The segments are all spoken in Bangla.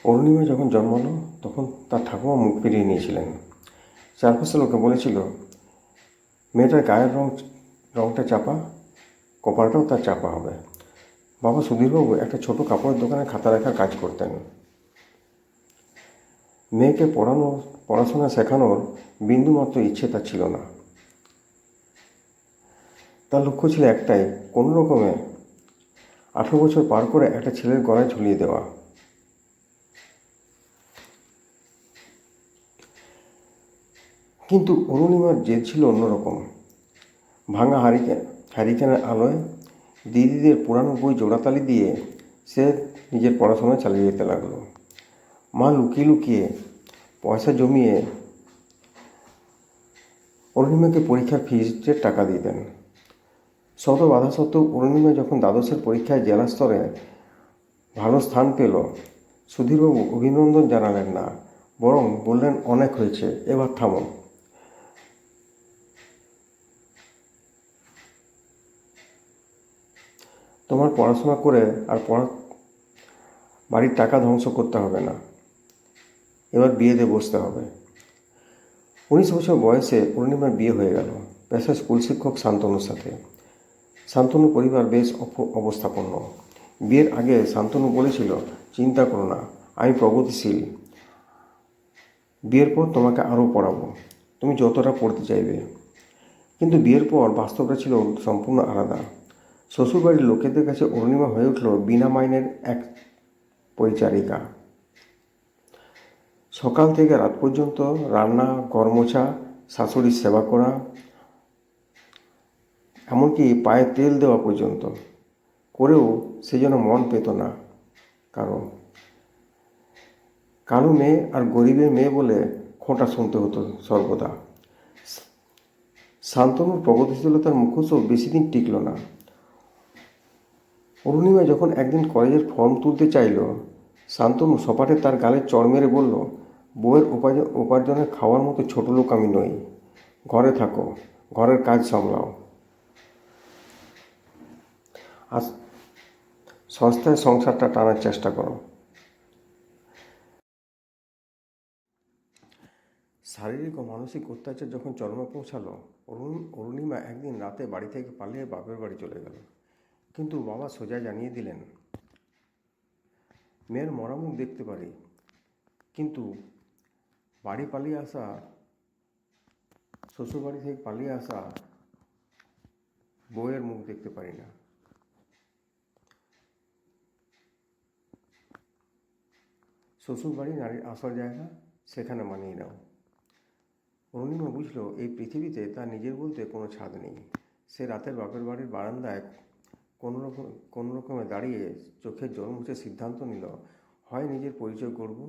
অরুণিমা যখন জন্মালো তখন তার ঠাকুমা মুখ ফিরিয়ে নিয়েছিলেন। চারপাশের লোকে বলেছিল, মেয়েটার গায়ের রঙটা চাপা, কপালটাও তার চাপা হবে। বাবা সুধীরবাবু একটা ছোট কাপড়ের দোকানে খাতা রাখার কাজ করতেন। মেয়েকে পড়াশোনা শেখানোর বিন্দুমাত্র ইচ্ছে তার ছিল না। তার লক্ষ্য ছিল একটাই, কোনো রকমে 18 বছর পার করে একটা ছেলের গলায় ঝুলিয়ে দেওয়া। কিন্তু অরুণিমার জেদ ছিল অন্যরকম। ভাঙা হ্যারিকেনের আলোয় দিদিদের পুরানো বই জোড়াতালি দিয়ে সে নিজের পড়াশোনা চালিয়ে যেতে লাগলো। মা লুকিয়ে লুকিয়ে পয়সা জমিয়ে অরুণিমাকে পরীক্ষার ফিজের টাকা দিতেন। শত বাধা সত্ত্বেও অরুণিমা যখন দ্বাদশের পরীক্ষায় জেলা স্তরে ভালো স্থান পেল, সুধীরবাবু অভিনন্দন জানালেন না, বরং বললেন, অনেক হয়েছে, এবার থামো। তোমার পড়াশোনা করে আর বাড়ির টাকা ধ্বংস করতে হবে না, এবার বিয়েতে বসতে হবে। 19 বছর বয়সে অরুণিমার বিয়ে হয়ে গেল পেশায় স্কুল শিক্ষক শান্তনুর সাথে। শান্তনু পরিবার বেশ অবস্থাপন্ন। বিয়ের আগে শান্তনু বলেছিল, চিন্তা করো না, আমি প্রগতিশীল, বিয়ের পর তোমাকে আরও পড়াবো, তুমি যতটা পড়তে চাইবে। কিন্তু বিয়ের পর বাস্তবটা ছিল সম্পূর্ণ আলাদা। শ্বশুরবাড়ির লোকেদের কাছে অরুণিমা হয়ে উঠল বিনা মাইনের এক পরিচারিকা। সকাল থেকে রাত পর্যন্ত রান্না, ঘর মোছা, শাশুড়ির সেবা করা, এমনকি পায়ে তেল দেওয়া পর্যন্ত করেও সে যেন মন পেত না। কারণ কালো মেয়ে আর গরিবের মেয়ে বলে খোঁটা শুনতে হতো সর্বদা। শান্তনুর প্রগতিশীলতার মুখোশও বেশি দিন টিকল না। অরুণিমা যখন একদিন কলেজের ফর্ম তুলতে চাইল, শান্তনু সপাটে তার গালে চড় মেরে বলল, বউয়ের উপার্জনে খাওয়ার মতো ছোট লোক আমি নই, ঘরে থাকো, ঘরের কাজ সামলাও, আর সস্তায় সংসারটা টানার চেষ্টা করো। শারীরিক ও মানসিক অত্যাচার যখন চরমে পৌঁছালো, অরুণিমা একদিন রাতে বাড়ি থেকে পালিয়ে বাপের বাড়ি চলে গেল। কিন্তু বাবা সোজা জানিয়ে দিলেন, মেয়ের মরা মুখ দেখতে পারি, কিন্তু বাড়ি পালিয়ে আসা, শ্বশুরবাড়ি থেকে পালিয়ে আসা বউয়ের মুখ দেখতে পারি না। শ্বশুরবাড়ি নারীর আসল জায়গা, সেখানে মানিয়ে নাও। অরুণিমা বুঝল এই পৃথিবীতে তার নিজের বলতে কোনো ছাদ নেই। সে রাতের বাপের বাড়ির বারান্দায় কোনো রকমে দাঁড়িয়ে চোখের জল মুছে সিদ্ধান্ত নিল, হয় নিজের পরিচয় করব,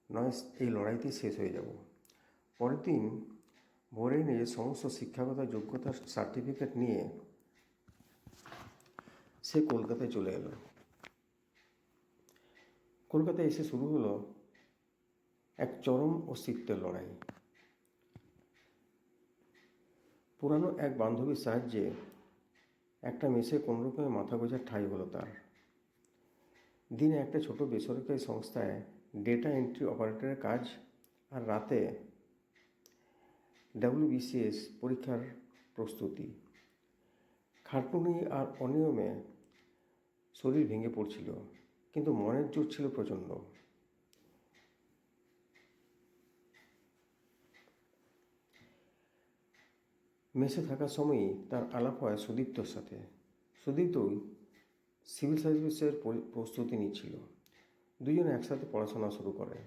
নয় এই লড়াইতেই শেষ হয়ে যাব। পরের দিন ভোরেই নিজের সমস্ত শিক্ষাগত যোগ্যতার সার্টিফিকেট নিয়ে সে কলকাতায় চলে এলো। কলকাতায় এসে শুরু হলো এক চরম অস্তিত্বের লড়াই। পুরানো এক বান্ধবীর সাহায্যে একটা মেসে কোনোরকমে মাথা গোঁজার ঠাঁই হলো তার। দিনে একটা ছোট বেসরকারি সংস্থায় ডেটা এন্ট্রি অপারেটরের কাজ, আর রাতে WBCS পরীক্ষার প্রস্তুতি। খাটুনি আর অনিয়মে শরীর ভেঙে পড়ছিল, কিন্তু মনের জোর ছিল প্রচণ্ড। মেসে থাকার সময়ই তার আলাপ হয় সুদীপ্তর সাথে। সুদীপ্তই সিভিল সার্ভিসের প্রস্তুতি নিচ্ছিল। দুজনে একসাথে পড়াশোনা শুরু করে।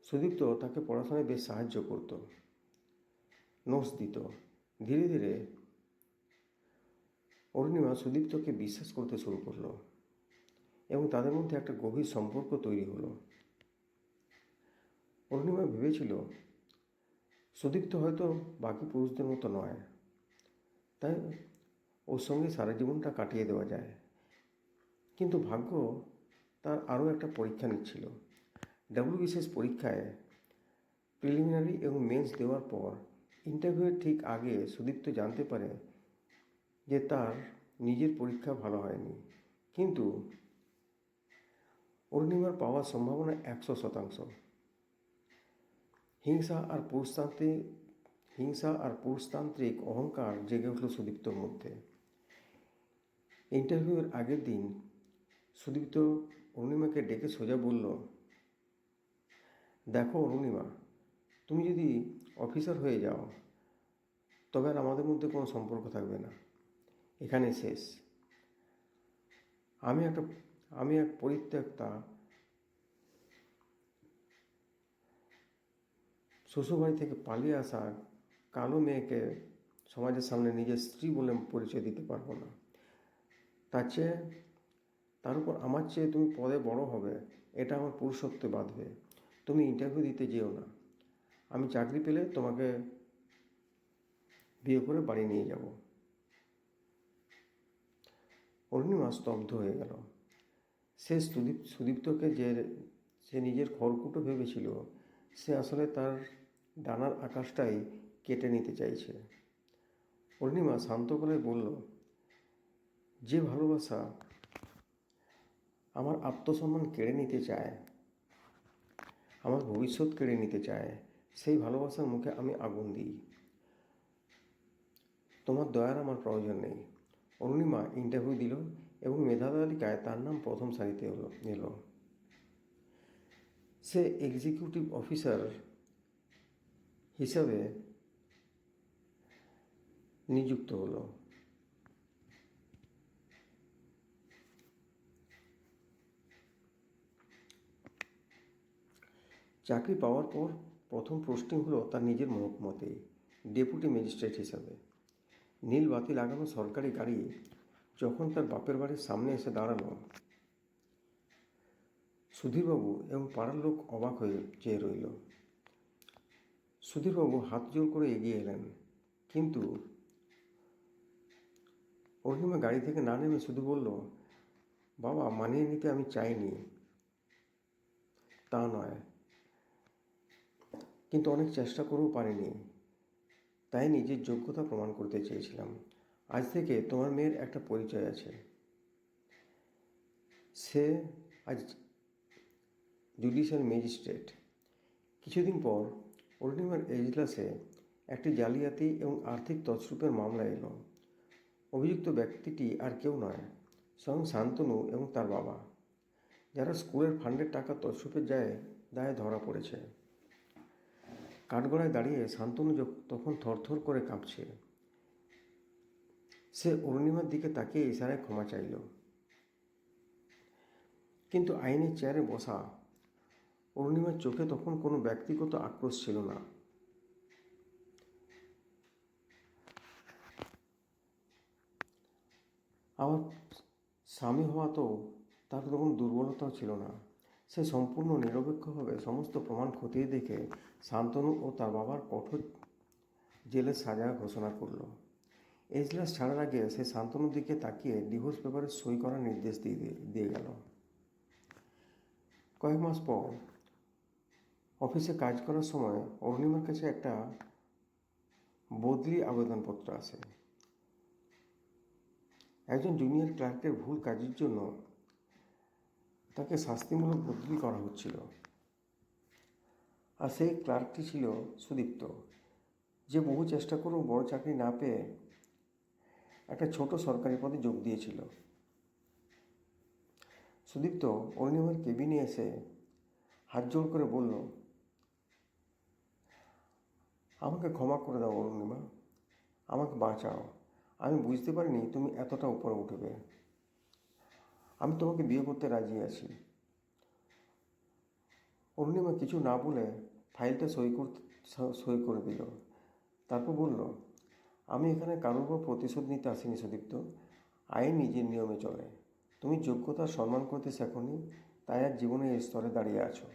সুদীপ্ত তাকে পড়াশোনায় বেশ সাহায্য করত, নোটস দিত। ধীরে ধীরে অরুণিমা সুদীপ্তকে বিশ্বাস করতে শুরু করলো এবং তাদের মধ্যে একটা গভীর সম্পর্ক তৈরি হলো। অরুণিমা ভেবেছিল সুদীপ্ত হয়তো বাকি পুরুষদের মতো নয়, তাই ওর সঙ্গে সারা জীবনটা কাটিয়ে দেওয়া যায়। কিন্তু ভাগ্য তার আরও একটা পরীক্ষা নিচ্ছিল। WBCS পরীক্ষায় প্রিলিমিনারি এবং মেন্স দেওয়ার পর ইন্টারভিউয়ের ঠিক আগে সুদীপ্ত জানতে পারে যে তার নিজের পরীক্ষা ভালো হয়নি, কিন্তু অরুণিমার পাওয়ার সম্ভাবনা 100%। হিংসা আর পুরুষতান্ত্রিক অহংকার জেগে উঠল সুদীপ্তর মধ্যে। ইন্টারভিউয়ের আগের দিন সুদীপ্ত অরুণিমাকে ডেকে সোজা বলল, দেখো অরুণিমা, তুমি যদি অফিসার হয়ে যাও তবে আর আমাদের মধ্যে কোনো সম্পর্ক থাকবে না, এখানে শেষ। আমি এক পরিত্যক্তা শ্বশুরবাড়ি থেকে পালিয়ে আসা কালো মেয়েকে সমাজের সামনে নিজের স্ত্রী বলে পরিচয় দিতে পারবো না। তার উপর আমার চেয়ে তুমি পদে বড় হবে, এটা আমার পুরুষত্বে বাঁধবে। তুমি ইন্টারভিউ দিতে যেও না। আমি চাকরি পেলে তোমাকে বিয়ে করে বাড়ি নিয়ে যাব। অরুণিমা স্তব্ধ হয়ে গেল। সুদীপ্তকে সে নিজের খড়কুটো ভেবেছিল, সে আসলে তার ডানার আকাশটাই কেটে নিতে চাইছে। অরুণিমা শান্ত গলায় বলল, যে ভালোবাসা আমার আত্মসম্মান কেড়ে নিতে চায়, আমার ভবিষ্যৎ কেড়ে নিতে চায়, সেই ভালোবাসার মুখে আমি আগুন দিই। তোমার দয়ার আমার প্রয়োজন নেই। অরুণিমা ইন্টারভিউ দিল এবং মেধা তালিকায় তার নাম প্রথম সারিতে এলো। সে এক্সিকিউটিভ অফিসার হিসাবে নিযুক্ত হলো। চাকরি পাওয়ার পর প্রথম পোস্টিং হলো তার নিজের মহকুমাতে, ডেপুটি ম্যাজিস্ট্রেট হিসাবে। নীল বাতি লাগানো সরকারি গাড়ি যখন তার বাপের বাড়ির সামনে এসে দাঁড়ালো, সুধীরবাবু এবং পাড়ার লোক অবাক হয়ে চেয়ে রইল। সুধীরবাবু হাত জোর করে এগিয়ে এলেন, কিন্তু অরুণিমা গাড়ি থেকে না নেমে শুধু বলল, বাবা, মানিয়ে নিতে আমি চাইনি তা নয়, কিন্তু অনেক চেষ্টা করেও পারিনি, তাই নিজের যোগ্যতা প্রমাণ করতে চেয়েছিলাম। আজ থেকে তোমার মেয়ের একটা পরিচয় আছে। সে আজ জুডিশিয়াল ম্যাজিস্ট্রেট। কিছুদিন পর অরুণিমার এজলাসে একটি জালিয়াতি এবং আর্থিক তছরূপের মামলা এলো। অভিযুক্ত ব্যক্তিটি আর কেউ নয়, স্বয়ং শান্তনু এবং তার বাবা, যারা স্কুলের ফান্ডের টাকা তছরূপের দায়ে ধরা পড়েছে। কাঠগড়ায় দাঁড়িয়ে শান্তনু তখন থরথর করে কাঁপছে। সে অরুণিমার দিকে তাকিয়ে ইশারায় ক্ষমা চাইল, কিন্তু আইনের চেয়ারে বসা অরুণিমার চোখে তখন কোনো ব্যক্তিগত আক্রোশ ছিল না। আমার স্বামী হওয়া তো তার তখন দুর্বলতাও ছিল না। সে সম্পূর্ণ নিরপেক্ষভাবে সমস্ত প্রমাণ খতিয়ে দেখে শান্তনু ও তার বাবার কঠোর জেলের সাজা ঘোষণা করল। এজলাস ছাড়ার আগে সে শান্তনুর দিকে তাকিয়ে ডিভোর্স পেপারে সই করার নির্দেশ দিয়ে গেল। কয়েক মাস পর অফিসে কাজ করার সময় অরুণিমার কাছে একটা বদলি আবেদনপত্র আসে। একজন জুনিয়র ক্লার্কের ভুল কাজের জন্য তাকে শাস্তিমূলক বদলি করা হচ্ছিল, আর সেই ক্লার্কটি ছিল সুদীপ্ত, যে বহু চেষ্টা করেও বড় চাকরি না পেয়ে একটা ছোট সরকারি পদে যোগ দিয়েছিল। সুদীপ্ত অরুণিমার কেবিনে এসে হাত জোড় করে বলল, আমাকে ক্ষমা করে দাও অরুণিমা, আমাকে বাঁচাও। আমি বুঝতে পারিনি তুমি এতটা উপরে উঠবে। আমি তোমাকে বিয়ে করতে রাজি আছি। অরুণিমা কিছু না বলে ফাইলটা সই করে দিল। তারপর বলল, আমি এখানে কারোর উপর প্রতিশোধ নিতে আসিনি সুদীপ্ত। আইন নিজের নিয়মে চলে। তুমি যোগ্যতার সম্মান করতে শেখোনি, তাই আর জীবনে এই স্তরে দাঁড়িয়ে আছো।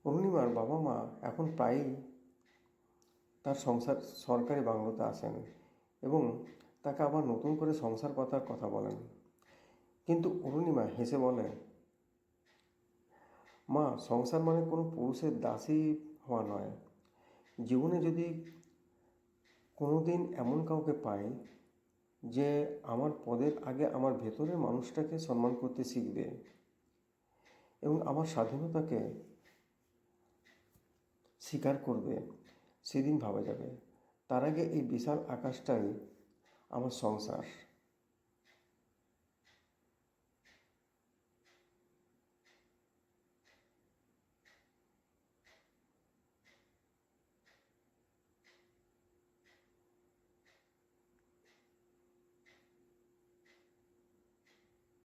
অরুণিমার বাবা মা এখন প্রায়ই তার সরকারি বাংলোতে আসেন এবং তাকে আবার নতুন করে সংসার পাতার কথা বলেন। কিন্তু অরুণিমা হেসে বলে, মা, সংসার মানে কোনো পুরুষের দাসী হওয়া নয়। জীবনে যদি কোনো দিন এমন কাউকে পাই যে আমার পদের আগে আমার ভেতরের মানুষটাকে সম্মান করতে শিখবে এবং আমার স্বাধীনতাকে স্বীকার করবে, সেদিন ভাবা যাবে। তার আগে এই বিশাল আকাশটাই আমার সংসার।